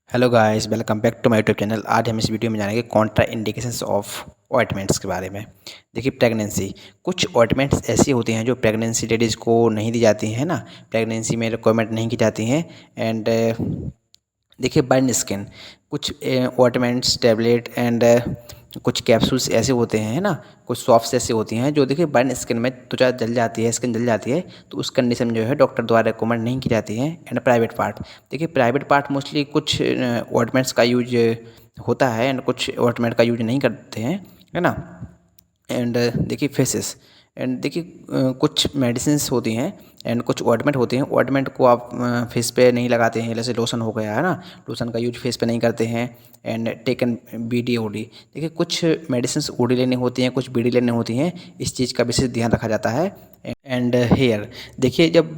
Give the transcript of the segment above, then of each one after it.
Hello guys, welcome back to my YouTube channel. आज हम इस वीडियो में जानेंगे कॉन्ट्रा इंडिकेशंस ऑफ ऑइंटमेंट्स के बारे में। देखिए, प्रेगनेंसी, कुछ ऑइंटमेंट्स ऐसी होती हैं जो प्रेगनेंसी लेडीज़ को नहीं दी जाती हैं ना, प्रेगनेंसी में रिक्वायरमेंट नहीं की जाती हैं। एंड देखिए, बर्न स्किन, कुछ ऑइंटमेंट्स, टैबलेट एंड कुछ कैप्सूल्स ऐसे होते हैं, है ना, कुछ सॉफ्ट्स ऐसे होती हैं जो देखिए बर्न स्किन में त्वचा जल जाती है, स्किन जल जाती है, तो उस कंडीशन में जो है डॉक्टर द्वारा रिकमेंड नहीं की जाती है। एंड प्राइवेट पार्ट, देखिए प्राइवेट पार्ट मोस्टली कुछ ऑइंटमेंट्स का यूज होता है एंड कुछ ऑइंटमेंट का यूज नहीं करते हैं, है ना। एंड देखिए फेसेस, एंड देखिए कुछ मेडिसिन्स होती हैं एंड कुछ ऑइंटमेंट होते हैं। ऑइंटमेंट को आप फेस पे नहीं लगाते हैं, जैसे लोशन हो गया, है ना, लोशन का यूज फेस पे नहीं करते हैं। एंड टेकन बीडी ओडी, देखिए कुछ मेडिसिन्स ओडी लेनी होती हैं, कुछ बीडी लेनी होती हैं, इस चीज़ का विशेष ध्यान रखा जाता है। एंड हेयर, देखिए जब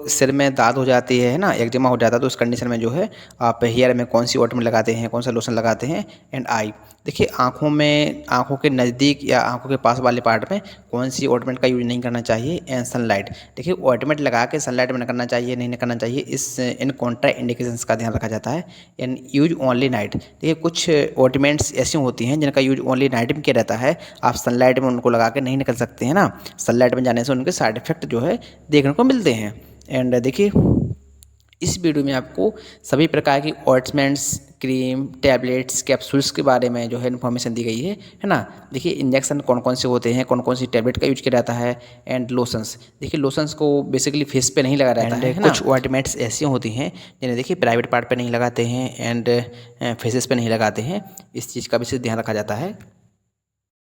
सिर में दाद हो जाती है ना, एक्जिमा हो जाता है, तो उस कंडीशन में जो है आप हेयर में कौन सी ऑइंटमेंट लगाते हैं, कौन सा लोशन लगाते हैं। एंड आई, देखिए आँखों में, आँखों के नज़दीक या आँखों के पास वाले पार्ट में कौन सी ऑइंटमेंट का यूज नहीं करना चाहिए। एंड सनलाइट, देखिए ऑइंटमेंट लगा के सनलाइट में न करना चाहिए, नहीं करना चाहिए, इस इन कॉन्ट्रा इंडिकेशंस का ध्यान रखा जाता है। एंड यूज ओनली नाइट, देखिए कुछ ऑइंटमेंट्स ऐसी होती हैं जिनका यूज ओनली नाइट में किया जाता है, आप सनलाइट में उनको लगा के नहीं निकल सकते हैं ना, सनलाइट में जाने से उनके साइड इफ़ेक्ट जो है देखने को मिलते हैं। एंड देखिए, इस वीडियो में आपको सभी प्रकार की ऑइंटमेंट्स, क्रीम, टैबलेट्स, कैप्सूल्स के बारे में जो है इन्फॉर्मेशन दी गई है ना। देखिए इंजेक्शन कौन कौन से होते हैं, कौन कौन सी टैबलेट का यूज किया जाता है। एंड लोशंस, देखिए लोशंस को बेसिकली फेस पे नहीं लगाया जाता है ना। कुछ ऑइंटमेंट्स ऐसी होती हैं जिन्हें देखिए प्राइवेट पार्ट पे नहीं लगाते हैं एंड फेसेस पे नहीं लगाते हैं, इस चीज़ का विशेष ध्यान रखा जाता है।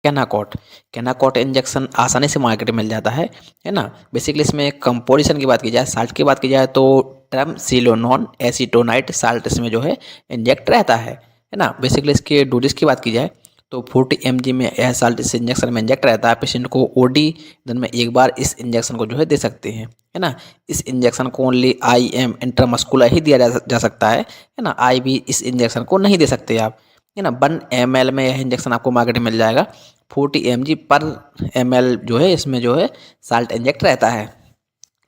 कैनाकॉट, कैनाकॉट इंजेक्शन आसानी से मार्केट में मिल जाता है ना। बेसिकली इसमें कंपोजिशन की बात की जाए, साल्ट की बात की जाए तो ट्रामसिलोनॉन एसीटोनाइट साल्ट इसमें जो है इंजेक्ट रहता है ना। बेसिकली इसके डोजेस की बात की जाए तो 40 mg में यह साल्ट इस इंजेक्शन में इंजेक्ट रहता है। पेशेंट को ओडी दिन में एक बार इस इंजेक्शन को जो है दे सकते हैं, है ना। इस इंजेक्शन को ओनली IM इंट्रामस्कुलर ही दिया जा सकता है ना। IV इस इंजेक्शन को नहीं दे सकते आप, है ना। 1 ml में यह इंजेक्शन आपको मार्केट में मिल जाएगा। 40 mg पर ml जो है इसमें जो है साल्ट इंजेक्ट रहता है।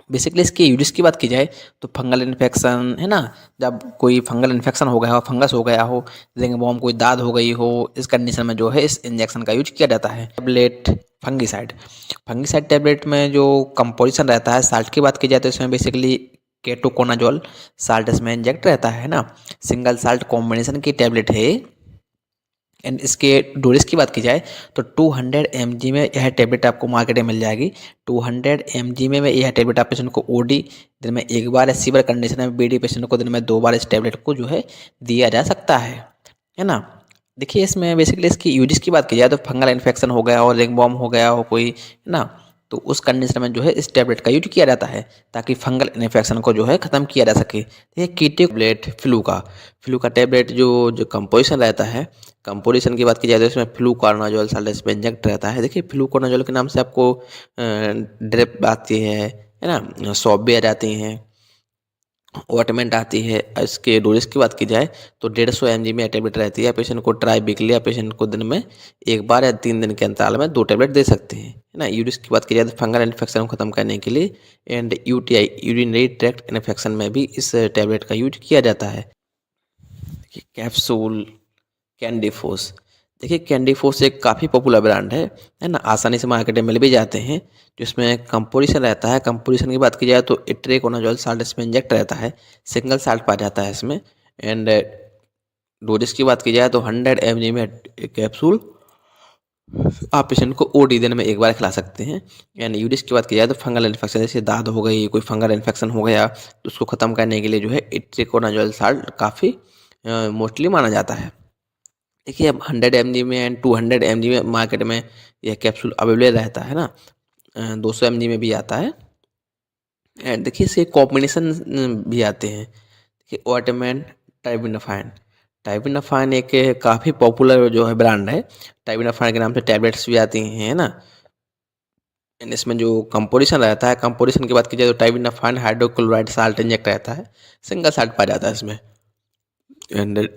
बेसिकली इसके यूजेस की बात की जाए तो फंगल इन्फेक्शन, है ना, जब कोई फंगल इन्फेक्शन हो गया हो, फंगस हो गया हो, रिंगवॉर्म, कोई दाद हो गई हो, इस कंडीशन में जो है इस इंजेक्शन का यूज किया जाता है। टैबलेट, फंगीसाइड, फंगीसाइड टैबलेट में जो कंपोजिशन रहता है, साल्ट की बात की जाए तो इसमें बेसिकली केटोकोनाजोल साल्ट इसमें इंजेक्ट रहता है ना। सिंगल साल्ट कॉम्बिनेशन की टैबलेट है। एंड इसके डोजेस की बात की जाए तो 200 mg में यह टैबलेट आपको मार्केट में मिल जाएगी। 200 mg में यह टैबलेट आप पेशेंट को ओडी दिन में एक बार, सीवियर कंडीशन में बीडी पेशेंट को दिन में 2 बार इस टैबलेट को जो है दिया जा सकता है ना। देखिए इसमें बेसिकली इसकी यूजेस की बात की जाए तो फंगल इन्फेक्शन हो गया हो, रिंगवॉर्म हो गया हो कोई, है ना, तो उस कंडीशन में जो है इस टैबलेट का यूज किया जाता है ताकि फंगल इन्फेक्शन को जो है ख़त्म किया जा सके। ये कीटे टैबलेट, फ्लू का टैबलेट जो जो कंपोजिशन रहता है, कंपोजिशन की बात की जाए तो इसमें फ्लूकोनाजोल साल्ट इसमें इंजेक्ट रहता है। देखिए फ्लूकोनाजोल के नाम से आपको ड्रिप आती है ना, सॉप भी आ जाती हैं, ऑटमेंट आती है। इसके डोजेस की बात की जाए तो 150 mg में टैबलेट रहती है। पेशेंट को ट्राई वीकली या पेशेंट को दिन में एक बार या 3 दिन के अंतराल में 2 टैबलेट दे सकते हैं, है ना। यूरिस की बात की जाए तो फंगल इन्फेक्शन को खत्म करने के लिए and UTI, urinary tract infection में भी इस टैबलेट का यूज किया जाता है। कैप्सूल, कैंडीफोस, देखिए कैंडीफोस एक काफ़ी पॉपुलर ब्रांड है ना, आसानी से मार्केट में मिल भी जाते हैं। जिसमें कंपोजिशन रहता है, कंपोजिशन की बात की जाए तो इट्रेकोनाजोल साल्ट इसमें इंजेक्ट रहता है, सिंगल साल्ट पा जाता है इसमें। एंड डोजेस की बात की जाए तो 100 mg में एक कैप्सूल आप पेशेंट को ओडी दिन में एक बार खिला सकते हैं। एंड यूरिस की बात की जाए तो फंगल इन्फेक्शन, जैसे दाद हो गई, कोई फंगल इन्फेक्शन हो गया, तो उसको ख़त्म करने के लिए जो है इट्रेकोनाजोल साल्ट काफ़ी मोस्टली माना जाता है। देखिए अब 100 mg में एंड 200 mg में मार्केट में यह कैप्सूल अवेलेबल रहता है ना। 200 mg में भी आता है। एंड देखिए इसके कॉम्बिनेशन भी आते हैं। देखिए ऑटमेन, टाइबिनाफाइन, टाइबिनाफाइन एक काफ़ी पॉपुलर जो है ब्रांड है। टाइबिनाफाइन के नाम से टैबलेट्स भी आती हैं, है ना। एंड इसमें जो कंपोजिशन रहता है, कंपोजिशन की बात की जाए तो टाइबिनाफाइन हाइड्रोक्लोराइड साल्ट इंजेक्ट रहता है, सिंगल साल्ट पा जाता है इसमें। एंड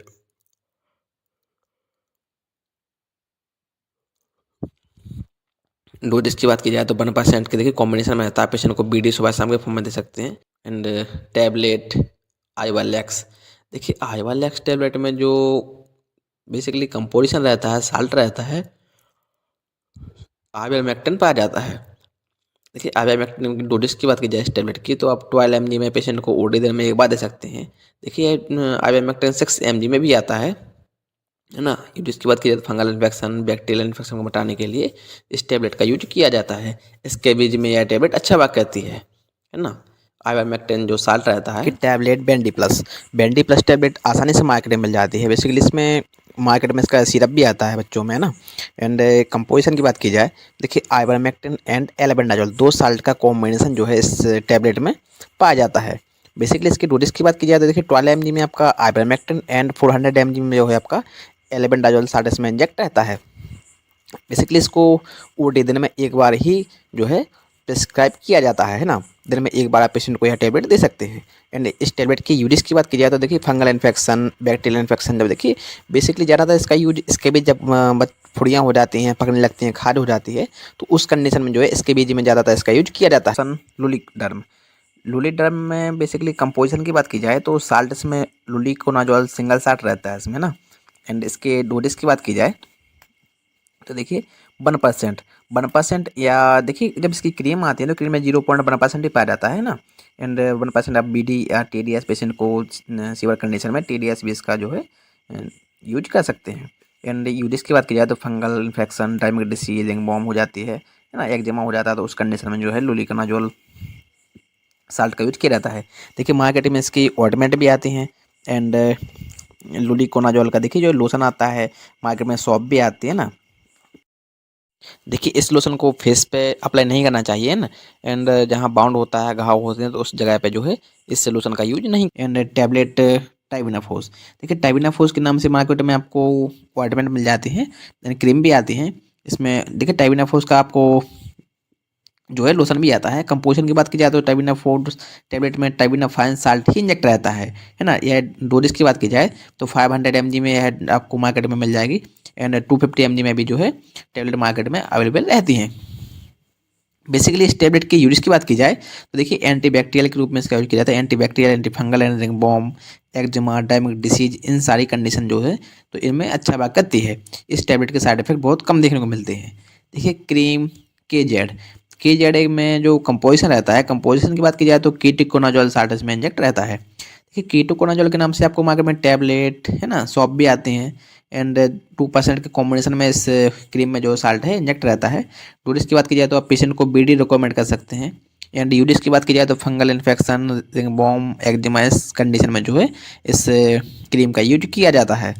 डोजेस की बात की जाए तो 1% के देखिए कॉम्बिनेशन में रहता है। पेशेंट को BD सुबह शाम के फॉर्म में दे सकते हैं। एंड टैबलेट, आइवालेक्स, देखिए आइवालेक्स टैबलेट में जो बेसिकली कंपोजिशन रहता है, साल्ट रहता है, आइवरमेक्टिन पाया जाता है। देखिए आइवरमेक्टिन की डोजेज की बात की जाए इस टैबलेट की, तो आप 12 mg में पेशेंट को ओडी दिन में एक बार दे सकते हैं। देखिए आइवरमेक्टिन 6 mg में भी आता है ना। जिसकी बात की जाए तो फंगल इन्फेक्शन, बैक्टीरियल इन्फेक्शन को मिटाने के लिए इस टैबलेट का यूज किया जाता है। इसके बीच में यह टैबलेट अच्छा वर्क करती है ना। आइवरमेक्टिन जो साल्ट रहता है कि टैबलेट बेंडी प्लस टैबलेट आसानी से मार्केट में मिल जाती है। बेसिकली इसमें मार्केट में इसका सिरप भी आता है बच्चों में, है ना। एंड कंपोजिशन की बात की जाए, देखिए आइवरमेक्टिन एंड एल्बेंडाजोल 2 साल्ट का कॉम्बिनेशन जो है इस टैबलेट में पाया जाता है। बेसिकली इसकी डोजेस की बात की जाए तो देखिए 12 mg में आपका आइवरमेक्टिन एंड 400 mg में जो है आपका एल्बेंडाजोल साल्ट इसमें इंजेक्ट रहता है। बेसिकली इसको ओडी दिन में एक बार ही जो है प्रिस्क्राइब किया जाता है ना। दिन में एक बार आप पेशेंट को यह टैबलेट दे सकते हैं। एंड इस टैबलेट की यूजेस की बात की जाए तो देखिए फंगल इन्फेक्शन, बैक्टीरियल इन्फेक्शन, जब देखिए बेसिकली ज़्यादातर इसका यूज इसके भी जब फुड़ियाँ हो जाती हैं, पकड़ने लगती हैं, खाज हो जाती है, तो उस कंडीशन में जो है इसके बीच में ज़्यादातर इसका यूज किया जाता है। लुलिडर्म में बेसिकली कंपोजिशन की बात की जाए तो साल्ट इसमें लुलिकोनाजोल सिंगल साल्ट रहता है इसमें ना। एंड इसके डोजेस की बात की जाए तो देखिए 1% या देखिए जब इसकी क्रीम आती है तो क्रीम में 0.1% ही पाया जाता है ना। एंड 1% आप बीडी या टीडीएस पेशेंट को सीवर कंडीशन में टीडीएस भी इसका जो है यूज कर सकते हैं। एंड यूजेस की बात की जाए तो फंगल इन्फेक्शन, डायमेटिक डिसीज, रिंगवॉर्म हो जाती है ना, एक्जिमा हो जाता है, तो उस कंडीशन में जो है लुलिकोनाजोल साल्ट का यूज किया जाता है। देखिए मार्केट में इसकी ऑइंटमेंट भी आती हैं। एंड लुलिकोनाजोल का देखिए जो लोशन आता है मार्केट में, सॉप भी आती है ना। देखिए इस लोशन को फेस पे अप्लाई नहीं करना चाहिए ना। एंड जहाँ बाउंड होता है, घाव होते हैं, तो उस जगह पे जो है इस लोशन का यूज नहीं। एंड टैबलेट टाइबिनाफोस, देखिए टाइबिनाफोस के नाम से मार्केट में आपको ऑइंटमेंट मिल जाती है, एंड क्रीम भी आती है। इसमें देखिए टाइबिनाफोस का आपको जो है लोशन भी आता है। कंपोजिशन की बात की जाए तो टाइबिनाफोस टैबलेट में टाइबिनाफाइन साल्ट ही इंजेक्ट रहता है ना। यह डोजेस की बात की जाए तो 500 mg में यह आपको मार्केट में मिल जाएगी। एंड 250 mg में भी जो है टैबलेट मार्केट में अवेलेबल रहती हैं। बेसिकली इस टैबलेट के यूज की बात की जाए तो देखिए एंटीबैक्टीरियल के रूप में इसका यूज किया जाता है। Antibacterial, antifungal and ringworm, eczema, डायमेटिक डिसीज, इन सारी कंडीशन जो है तो इनमें अच्छा वर्क करती है। इस टैबलेट के साइड इफेक्ट बहुत कम देखने को मिलते हैं। देखिए क्रीम के जेड में जो कंपोजिशन रहता है, कंपोजिशन की बात की जाए तो कीटोकोनाजोल साल्ट इसमें इंजेक्ट रहता है। देखिए कीटोकोनाजोल के नाम से आपको मार्केट में टैबलेट है ना, सॉप भी आते हैं। एंड 2% के कॉम्बिनेशन में इस क्रीम में जो साल्ट है इंजेक्ट रहता है। डोजेस की बात की जाए तो आप पेशेंट को बीडी रिकमेंड कर सकते हैं। एंड यूजेस की बात की जाए तो फंगल इन्फेक्शन, रिंगवॉर्म, एक्जिमा, इस कंडीशन में जो है इस क्रीम का यूज किया जाता है।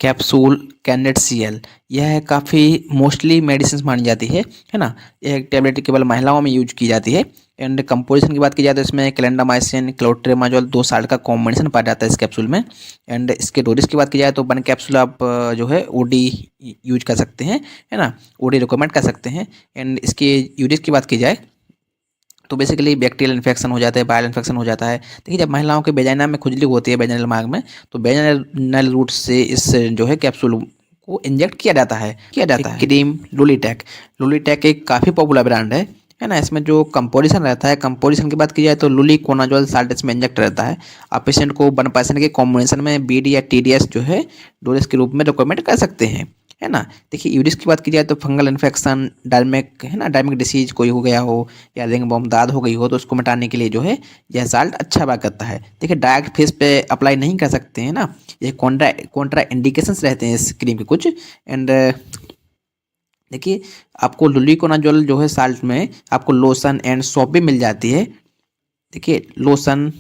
कैप्सूल कैंडेड सीएल, यह काफ़ी मोस्टली मेडिसिन मानी जाती है ना। यह टैबलेट केवल महिलाओं में यूज की जाती है। एंड कंपोजिशन की बात की जाए तो इसमें क्लेंडामाइसिन, क्लोट्रेमाजोल 2 साल्ट का कॉम्बिनेशन पाया जाता है इस कैप्सूल में। एंड इसके डोजेस की बात की जाए तो 1 कैप्सूल आप जो है ओडी यूज कर सकते हैं, है ना, ओडी रिकमेंड कर सकते हैं। एंड इसके यूजेस की बात की जाए तो बेसिकली बैक्टीरियल इन्फेक्शन हो जाता है, वायरल इन्फेक्शन हो जाता है। देखिए जब महिलाओं के वेजाइना में खुजली होती है, वेजाइनल मार्ग में, तो वेजाइनल रूट से इस जो है कैप्सूल को इंजेक्ट किया जाता है। क्रीम लुलिटैक एक काफ़ी पॉपुलर ब्रांड है ना। इसमें जो कंपोजिशन रहता है, कंपोजिशन की बात की जाए तो लुलिकोनाजोल साल्ट इसमें इंजेक्ट रहता है। आप पेशेंट को 1% के कॉम्बिनेशन में बीडी या टीडीएस जो है डोजेस के रूप में रिकमेंड कर सकते हैं, है ना। देखिए यूरिस की बात की जाए तो फंगल इन्फेक्शन, डायमेक है ना, डायमेक डिसीज कोई हो गया हो या रिंगवॉर्म दाद हो गई हो, तो उसको मिटाने के लिए जो है यह साल्ट अच्छा वर्क करता है। देखिए डायरेक्ट फेस पे अप्लाई नहीं कर सकते हैं ना, ये कॉन्ट्रा इंडिकेशंस रहते हैं इस क्रीम के कुछ। एंड देखिए आपको लुलिकोनाजोल जो है साल्ट में आपको लोशन एंड सोप भी मिल जाती है। देखिए लोशन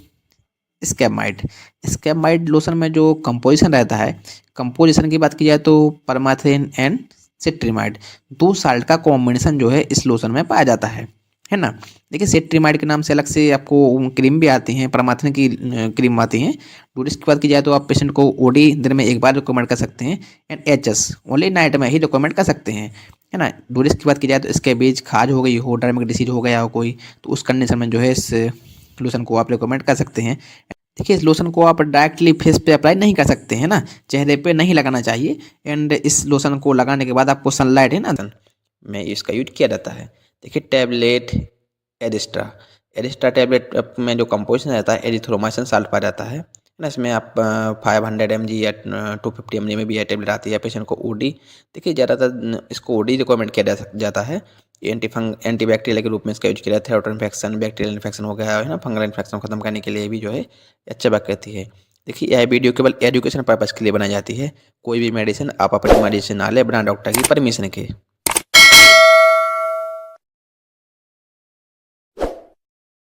स्कैमाइड लोशन में जो कंपोजिशन रहता है, कंपोजिशन की बात की जाए तो परमाथेन एंड सेट्रीमाइड 2 साल्ट का कॉम्बिनेशन जो है इस लोशन में पाया जाता है ना। देखिए सेट्रीमाइड के नाम से अलग से आपको क्रीम भी आती हैं, परमाथेन की क्रीम आती हैं। डोजेस की बात की जाए तो आप पेशेंट को ओडी दिन में एक बार रिकमेंड कर सकते हैं। एंड एचएस ओनली नाइट में ही रिकमेंड कर सकते हैं, है ना। डोजेस की बात की जाए तो इसके बीच खाज हो गई हो, डायमेटिक डिसीज हो गया हो कोई, तो उस कंडीशन में जो है इस लोशन को आप रिकमेंड कर सकते हैं। देखिए इस लोशन को आप डायरेक्टली फेस पे अप्लाई नहीं कर सकते हैं ना, चेहरे पे नहीं लगाना चाहिए। एंड इस लोशन को लगाने के बाद आपको सनलाइट है ना में इसका यूज किया जाता है। देखिए टैबलेट एरिस्ट्रा टैबलेट में जो कंपोजिशन रहता है एरिथ्रोमाइसिन साल्ट पाया जाता है। ना। इसमें आप 500 mg या 250 mg में भी यह टेबलेट आती है। पेशेंट को ओडी, देखिए ज़्यादातर इसको ओडी रिकमेंड किया जाता है। एंटीबैक्टीरियल के रूप में इसका यूज किया जाता है। थ्रोट इन्फेक्शन, बैक्टीरियल इन्फेक्शन हो गया है ना, फंगल इन्फेक्शन खत्म करने के लिए भी जो है अच्छा वर्क करती है। देखिए यह वीडियो केवल एजुकेशन पर्पज़ के लिए बनाई जाती है। कोई भी मेडिसिन आप अपनी मर्जी से ना लें बिना डॉक्टर की परमिशन के।